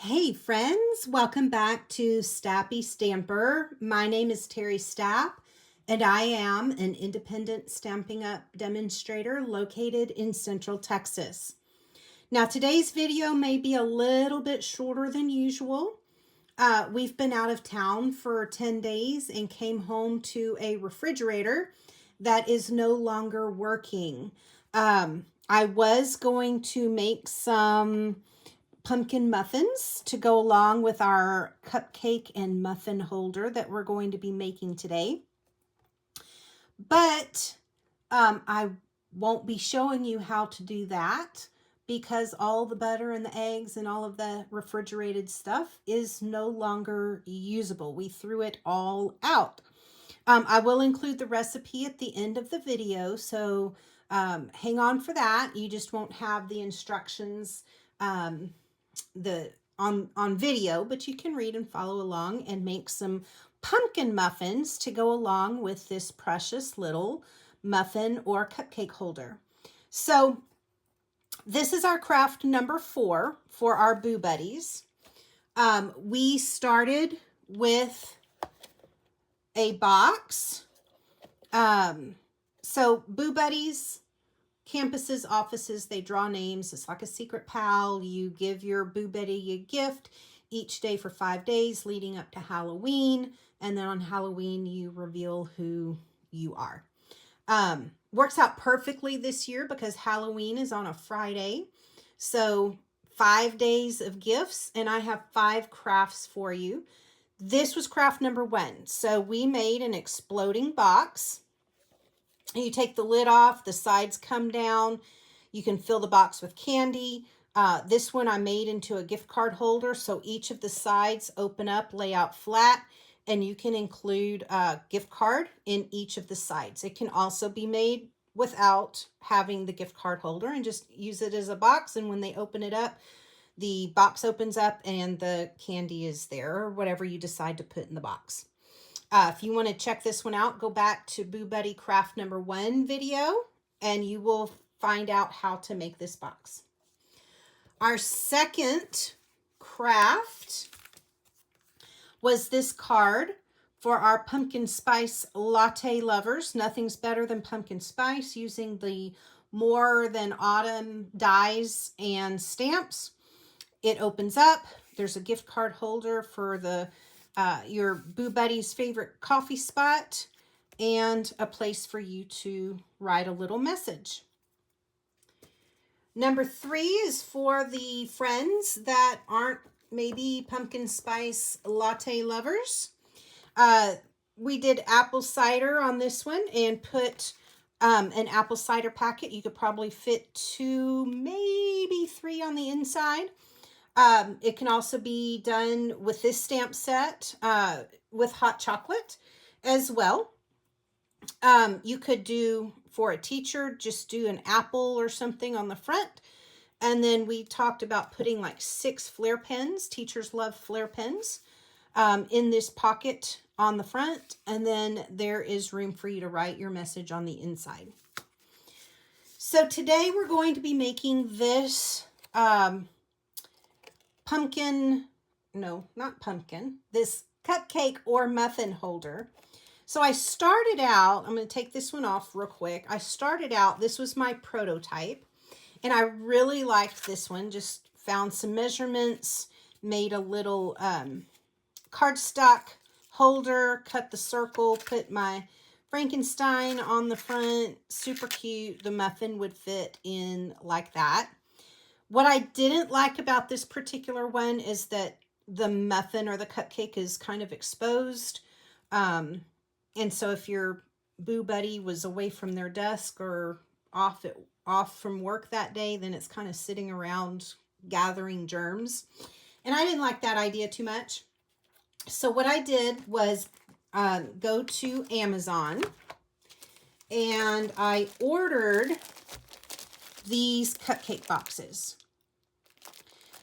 Hey friends, welcome back to Stappystamper. My name is Terry Stapp, and I am an independent Stampin' Up demonstrator located in Central Texas. Now today's video may be a little bit shorter than usual. We've been out of town for 10 days and came home to a refrigerator that is no longer working. I was going to make some pumpkin muffins to go along with our cupcake and muffin holder that we're going to be making today. But I won't be showing you how to do that because all the butter and the eggs and all of the refrigerated stuff is no longer usable. We threw it all out. I will include the recipe at the end of the video, so hang on for that. You just won't have the instructions on video, but you can read and follow along and make some pumpkin muffins to go along with this precious little muffin or cupcake holder. So this is our craft number 4 for our Boo Buddies. We started with a box. So Boo Buddies, campuses, offices, they draw names. It's like a secret pal. You give your Boo Buddy a gift each day for 5 days leading up to Halloween. And then on Halloween, you reveal who you are. Works out perfectly this year because Halloween is on a Friday. So 5 days of gifts, and I have 5 crafts for you. This was craft number 1. So we made an exploding box. You take the lid off, the sides come down. You can fill the box with candy. This one I made into a gift card holder, so each of the sides open up, lay out flat, and you can include a gift card in each of the sides. It can also be made without having the gift card holder and just use it as a box, and when they open it up, the box opens up and the candy is there, or whatever you decide to put in the box. If you want to check this one out, go back to Boo Buddy Craft number 1 video, and you will find out how to make this box. Our second craft was this card for our pumpkin spice latte lovers. Nothing's better than pumpkin spice, using the More Than Autumn dies and stamps. It opens up. There's a gift card holder for the your Boo Buddy's favorite coffee spot, and a place for you to write a little message. Number 3 is for the friends that aren't maybe pumpkin spice latte lovers. We did apple cider on this one and put an apple cider packet. You could probably fit 2, maybe 3 on the inside. It can also be done with this stamp set with hot chocolate as well. You could do, for a teacher, just do an apple or something on the front. And then we talked about putting like 6 flare pens. Teachers love flare pens in this pocket on the front. And then there is room for you to write your message on the inside. So today we're going to be making this this cupcake or muffin holder. So I started out, I'm going to take this one off real quick. I started out, this was my prototype, and I really liked this one. Just found some measurements, made a little cardstock holder, cut the circle, put my Frankenstein on the front. Super cute. The muffin would fit in like that. What I didn't like about this particular one is that the muffin or the cupcake is kind of exposed. And so if your Boo Buddy was away from their desk or off from work that day, then it's kind of sitting around gathering germs. And I didn't like that idea too much. So what I did was go to Amazon, and I ordered these cupcake boxes.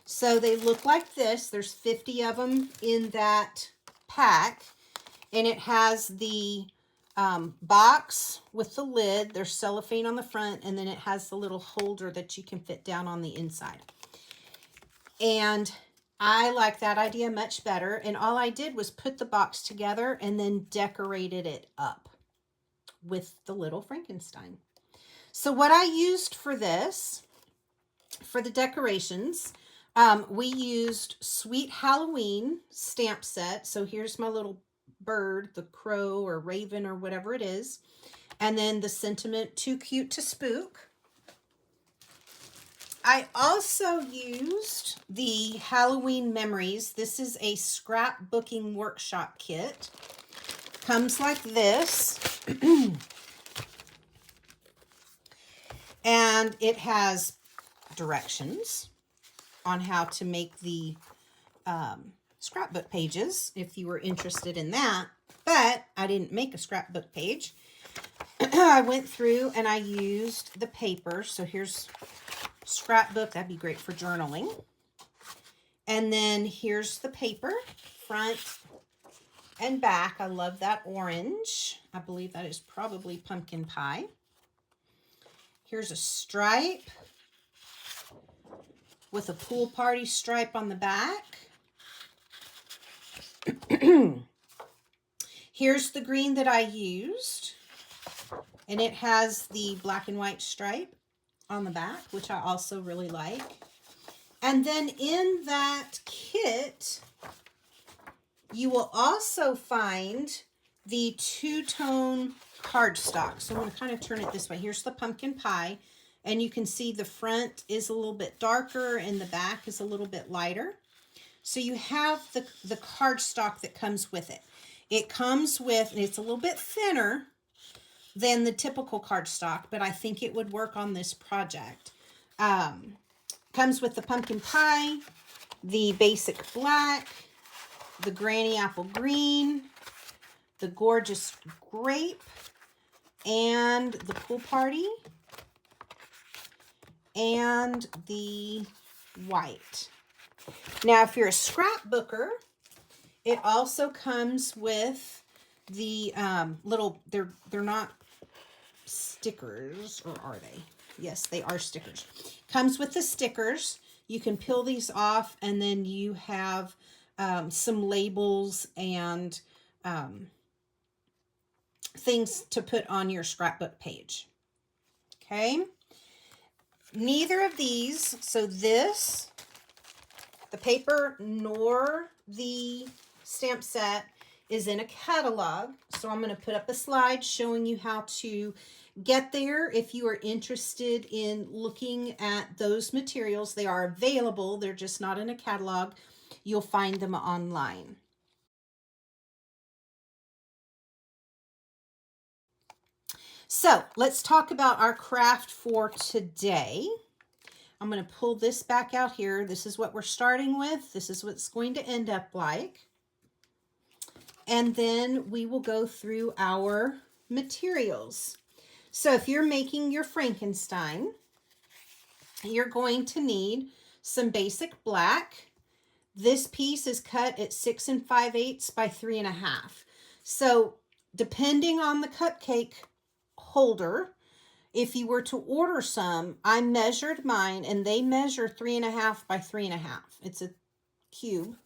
So they look like this. There's 50 of them in that pack, and it has the box with the lid. There's cellophane on the front, and then it has the little holder that you can fit down on the inside. And I like that idea much better. And all I did was put the box together and then decorated it up with the little Frankenstein. So what I used for this, for the decorations, we used Sweet Halloween stamp set. So here's my little bird, the crow or raven or whatever it is. And then the sentiment, too cute to spook. I also used the Halloween Memories. This is a scrapbooking workshop kit. Comes like this. And it has directions on how to make the scrapbook pages if you were interested in that. But I didn't make a scrapbook page. I went through and I used the paper. So here's scrapbook. That'd be great for journaling. And then here's the paper, front and back. I love that orange. I believe that is probably pumpkin pie. Here's a stripe with a pool party stripe on the back. Here's the green that I used, and it has the black and white stripe on the back, which I also really like. And then in that kit, you will also find the two-tone cardstock. So I'm going to kind of turn it this way. Here's the pumpkin pie, and you can see the front is a little bit darker and the back is a little bit lighter. So you have the cardstock that comes with it. It comes with, and it's a little bit thinner than the typical cardstock, but I think it would work on this project. Comes with the pumpkin pie, the basic black, the granny apple green, the gorgeous grape, and the pool party, and the white. Now, if you're a scrapbooker, it also comes with the little, they're not stickers, or are they? Yes, they are stickers. Comes with the stickers. You can peel these off, and then you have some labels and things to put on your scrapbook page. Okay. Neither of these, so this, the paper nor the stamp set, is in a catalog. So I'm going to put up a slide showing you how to get there. If you are interested in looking at those materials, they are available. They're just not in a catalog. You'll find them online. So let's talk about our craft for today. I'm going to pull this back out here. This is what we're starting with. This is what it's going to end up like. And then we will go through our materials. So if you're making your Frankenstein, you're going to need some basic black. This piece is cut at 6 5/8 by 3 1/2. So depending on the cupcake holder, if you were to order some, I measured mine and they measure 3 1/2 by 3 1/2. It's a cube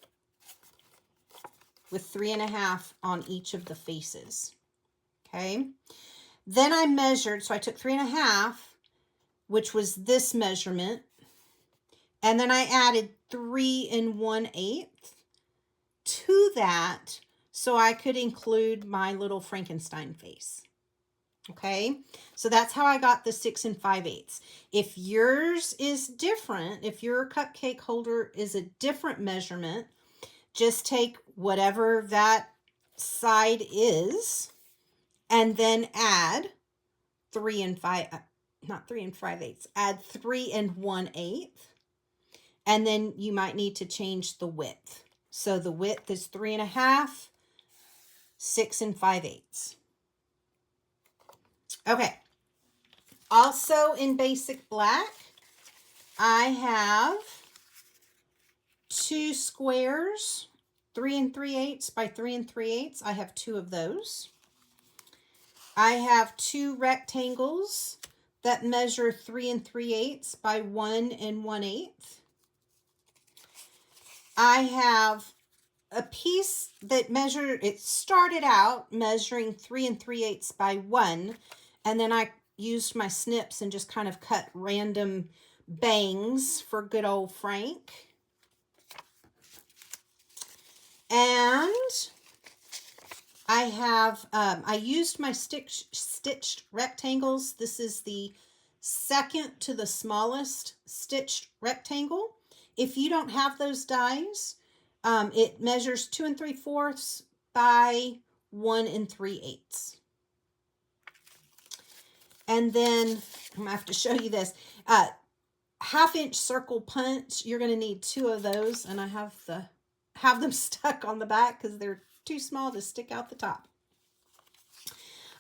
with 3 1/2 on each of the faces. Okay. Then I measured, so I took 3 1/2, which was this measurement, and then I added 3 1/8 to that so I could include my little Frankenstein face. Okay, so that's how I got the 6 5/8. If yours is different, if your cupcake holder is a different measurement, just take whatever that side is and then add 3 5, not 3 5/8, add 3 1/8. And then you might need to change the width. So the width is 3 1/2, 6 5/8. Okay. Also in basic black, I have 2 squares, 3 3/8 by 3 3/8. I have 2 of those. I have 2 rectangles that measure 3 3/8 by 1 1/8. I have a piece that it started out measuring 3 3/8 by 1, and then I used my snips and just kind of cut random bangs for good old Frank. And I have, I used my stitched rectangles. This is the second to the smallest stitched rectangle. If you don't have those dies, it measures 2 3/4 by 1 3/8. And then I'm gonna have to show you this. 1/2-inch circle punch. You're gonna need 2 of those, and I have them stuck on the back because they're too small to stick out the top.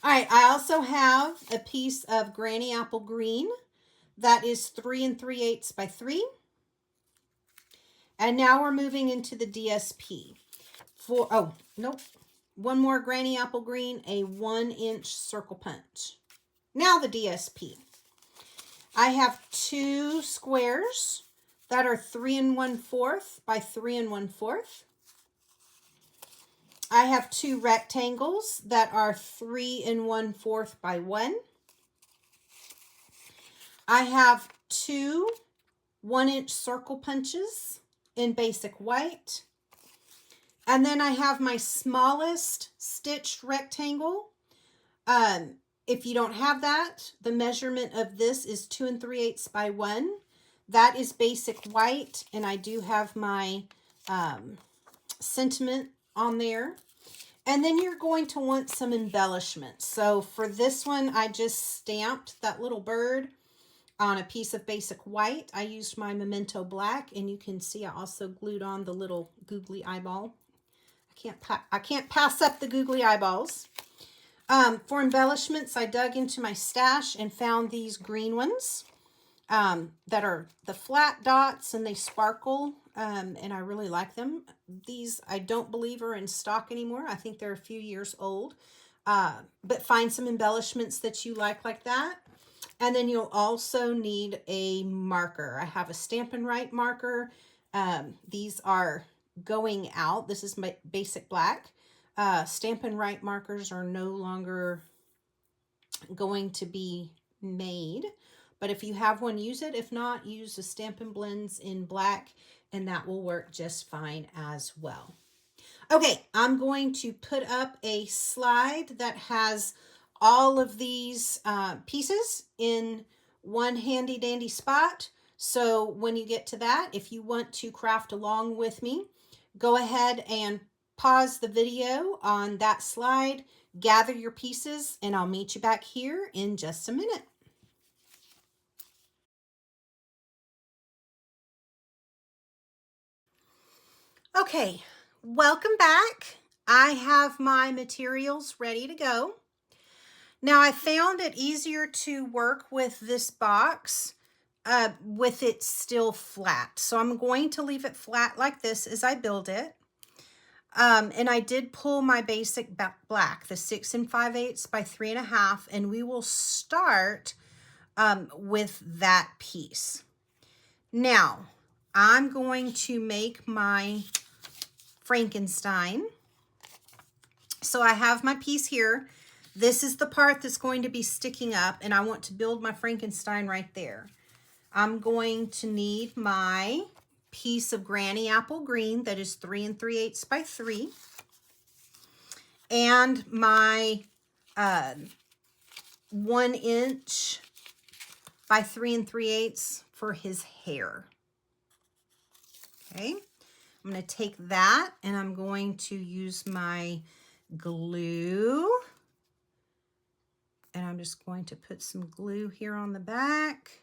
All right, I also have a piece of Granny Apple Green that is 3 3/8 by 3. And now we're moving into the DSP. One more Granny Apple Green, a 1-inch circle punch. Now the DSP. I have 2 squares that are 3 1/4 by 3 1/4. I have 2 rectangles that are 3 1/4 by 1. I have 2 1-inch circle punches in basic white. And then I have my smallest stitched rectangle. If you don't have that, the measurement of this is 2 3/8 by 1. That is basic white, and I do have my sentiment on there. And then you're going to want some embellishments. So for this one, I just stamped that little bird on a piece of basic white. I used my Memento Black, and you can see I also glued on the little googly eyeball. I can't pass up the googly eyeballs. For embellishments, I dug into my stash and found these green ones that are the flat dots, and they sparkle, and I really like them. These I don't believe are in stock anymore. I think they're a few years old, but find some embellishments that you like that. And then you'll also need a marker. I have a Stampin' Right marker. These are going out. This is my basic black. Stampin' Right markers are no longer going to be made, but if you have one, use it. If not, use the Stampin' Blends in black, and that will work just fine as well. Okay, I'm going to put up a slide that has all of these pieces in one handy dandy spot. So when you get to that, if you want to craft along with me, go ahead and pause the video on that slide, gather your pieces, and I'll meet you back here in just a minute. Okay, welcome back. I have my materials ready to go. Now, I found it easier to work with this box with it still flat. So I'm going to leave it flat like this as I build it. And I did pull my basic black, the 6 5/8 by 3 1/2, and we will start with that piece. Now, I'm going to make my Frankenstein. So I have my piece here. This is the part that's going to be sticking up, and I want to build my Frankenstein right there. I'm going to need my piece of Granny Apple Green that is 3 3/8 by 3, and my 1-inch by 3 3/8 for his hair. Okay, I'm going to take that, and I'm going to use my glue, and I'm just going to put some glue here on the back,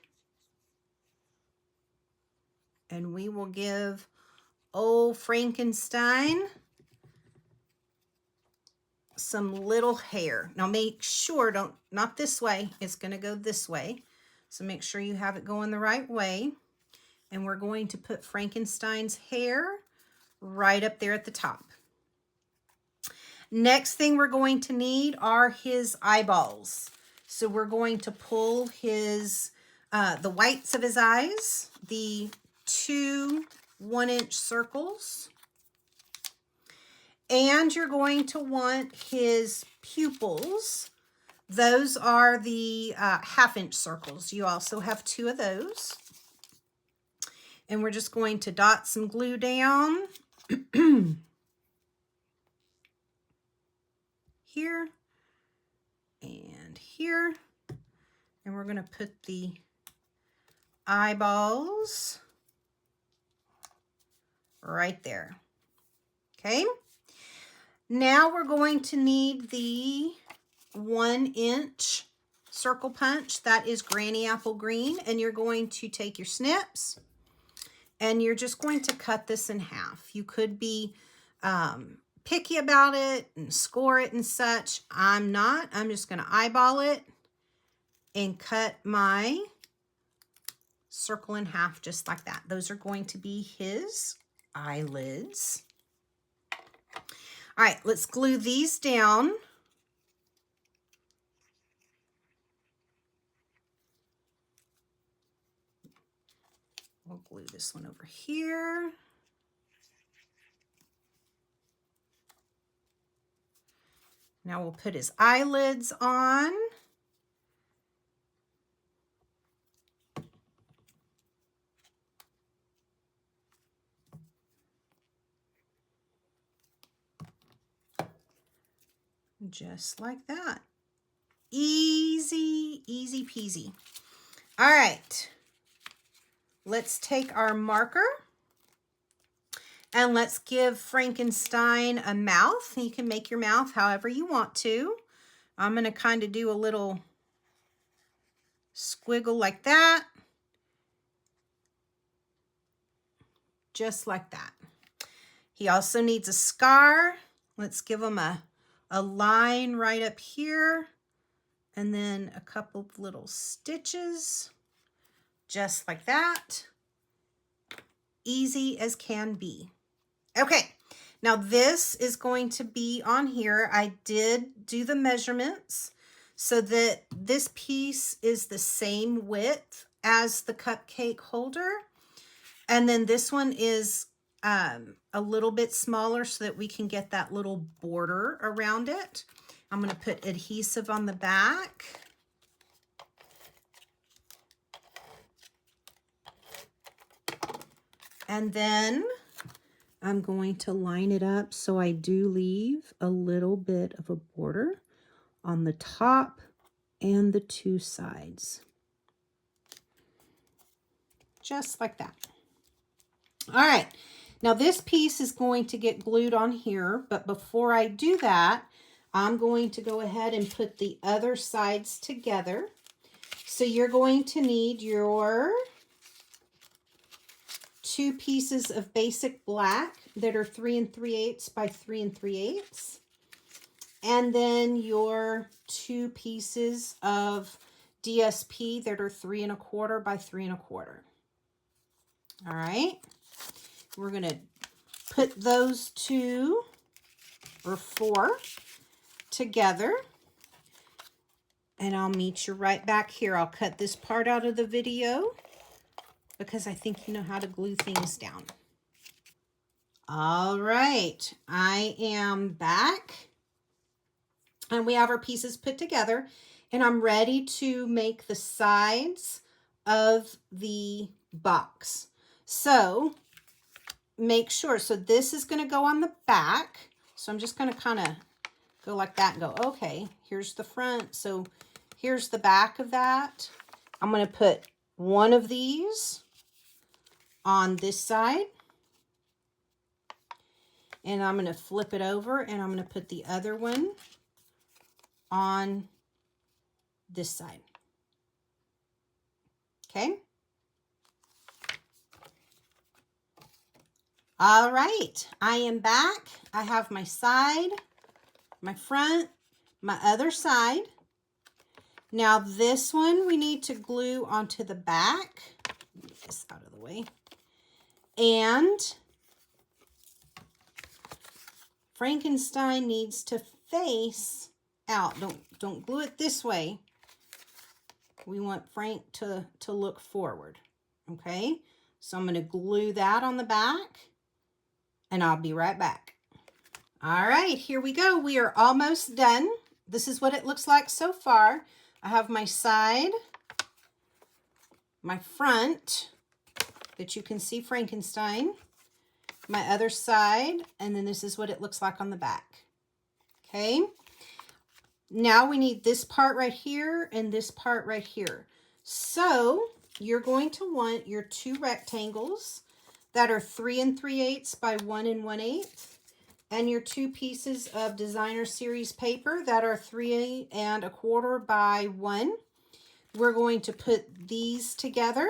and we will give old Frankenstein some little hair. Now make sure, not this way, it's going to go this way. So make sure you have it going the right way. And we're going to put Frankenstein's hair right up there at the top. Next thing we're going to need are his eyeballs. So we're going to pull his, the whites of his eyes, the 2 1-inch circles. And you're going to want his pupils. Those are the 1/2-inch circles. You also have 2 of those. And we're just going to dot some glue down here and here. And we're going to put the eyeballs right there. Okay. Now we're going to need the 1-inch circle punch. That is Granny Apple Green. And you're going to take your snips and you're just going to cut this in half. You could be picky about it and score it and such. I'm not. I'm just going to eyeball it and cut my circle in half just like that. Those are going to be his eyelids. All right, let's glue these down. We'll glue this one over here. Now we'll put his eyelids on. Just like that. Easy, easy peasy. All right. Let's take our marker and let's give Frankenstein a mouth. You can make your mouth however you want to. I'm going to kind of do a little squiggle like that. Just like that. He also needs a scar. Let's give him a line right up here and then a couple of little stitches just like that. Easy as can be. Okay, now this is going to be on here. I did do the measurements so that this piece is the same width as the cupcake holder, and then this one is a little bit smaller so that we can get that little border around it. I'm going to put adhesive on the back. And then I'm going to line it up so I do leave a little bit of a border on the top and the 2 sides. Just like that. All right. Now this piece is going to get glued on here, but before I do that, I'm going to go ahead and put the other sides together. So you're going to need your 2 pieces of basic black that are 3 3/8 by 3 3/8. And then your 2 pieces of DSP that are 3 1/4 by 3 1/4. All right. We're going to put those 2 or 4 together. And I'll meet you right back here. I'll cut this part out of the video because I think you know how to glue things down. All right, I am back. And we have our pieces put together. And I'm ready to make the sides of the box. So make sure, so this is going to go on the back. So I'm just going to kind of go like that and go, okay, here's the front. So here's the back of that. I'm going to put one of these on this side. And I'm going to flip it over and I'm going to put the other one on this side. Okay. All right, I am back. I have my side, my front, my other side. Now this one we need to glue onto the back. Move this out of the way. And Frankenstein needs to face out. Don't glue it this way. We want Frank to look forward. Okay? So I'm going to glue that on the back, and I'll be right back. All right, here we go. We are almost done. This is what it looks like so far. I have my side, my front, that you can see Frankenstein, my other side, and then this is what it looks like on the back. Okay. Now we need this part right here and this part right here. So you're going to want your 2 rectangles that are 3 3/8 by 1 1/8, and your 2 pieces of designer series paper that are 3 1/4 by 1. We're going to put these together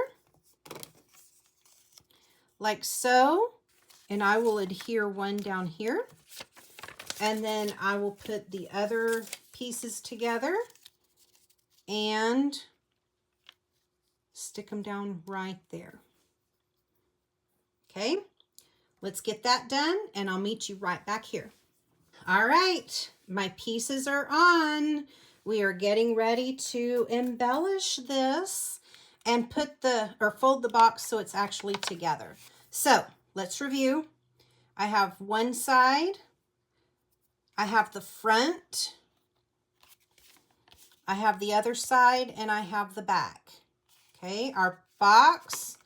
like so, and I will adhere one down here, and then I will put the other pieces together and stick them down right there. Okay, let's get that done, and I'll meet you right back here. All right, my pieces are on. We are getting ready to embellish this and fold the box so it's actually together. So let's review. I have one side, I have the front, I have the other side, and I have the back. Okay, our box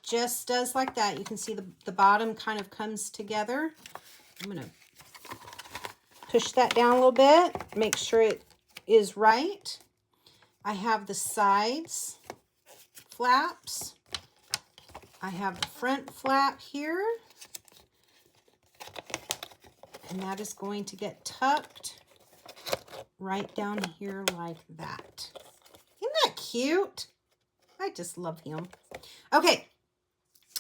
just does like that. You can see the bottom kind of comes together. I'm going to push that down a little bit, make sure it is right. I have the sides flaps. I have the front flap here. And that is going to get tucked right down here like that. Isn't that cute? I just love him. Okay,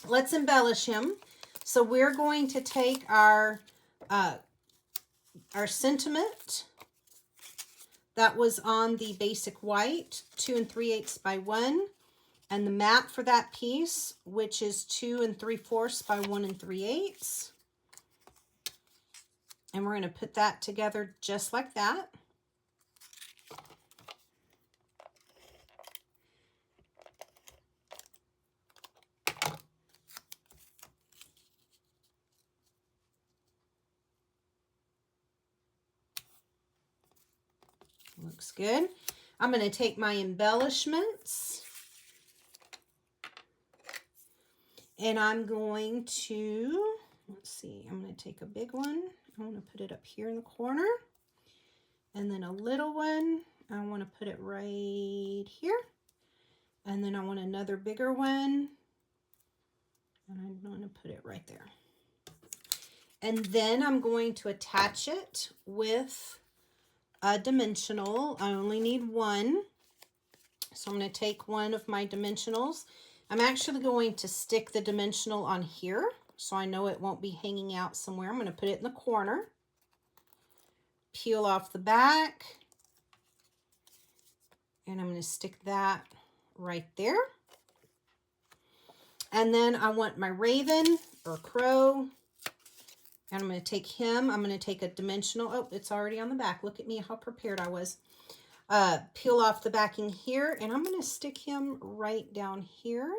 let's embellish him. So we're going to take our sentiment that was on the basic white, 2 3/8 by 1, and the mat for that piece, which is 2 3/4 by 1 3/8. And we're going to put that together just like that. Looks good. I'm going to take my embellishments and I'm going to, let's see, I'm going to take a big one. I want to put it up here in the corner. And then a little one, I want to put it right here. And then I want another bigger one. And I want to put it right there. And then I'm going to attach it with a dimensional. I only need one. So I'm going to take one of my dimensionals. I'm actually going to stick the dimensional on here so I know it won't be hanging out somewhere. I'm going to put it in the corner. Peel off the back. And I'm going to stick that right there. And then I want my raven or crow. And I'm going to take him. I'm going to take a dimensional. Oh, it's already on the back. Look at me, how prepared I was. Peel off the backing here. And I'm going to stick him right down here.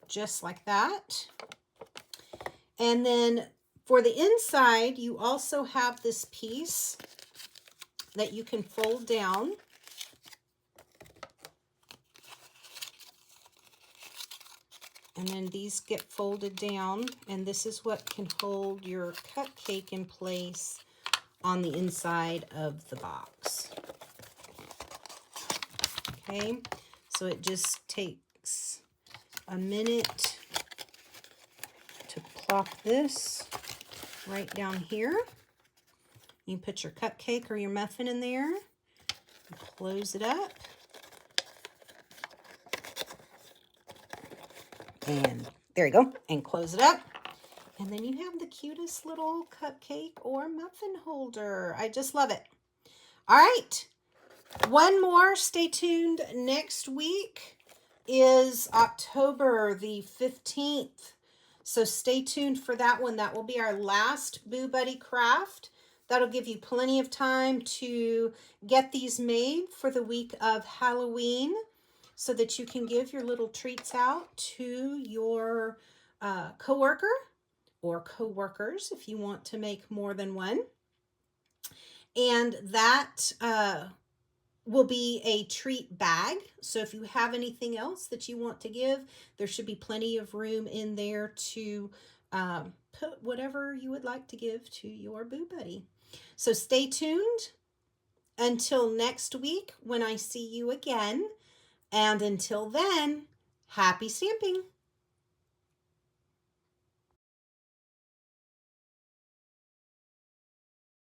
Just like that. And then for the inside, you also have this piece that you can fold down. And then these get folded down, and this is what can hold your cupcake in place on the inside of the box. Okay, so it just takes a minute to plop this right down here. You put your cupcake or your muffin in there, close it up. And there you go, and close it up. And then you have the cutest little cupcake or muffin holder. I just love it. All right, one more. Stay tuned. Next week is October the 15th. So stay tuned for that one. That will be our last Boo Buddy craft. That'll give you plenty of time to get these made for the week of Halloween. so that you can give your little treats out to your coworker or coworkers if you want to make more than one. And that will be a treat bag. So if you have anything else that you want to give, there should be plenty of room in there to put whatever you would like to give to your Boo Buddy. So stay tuned until next week when I see you again. And until then, happy stamping!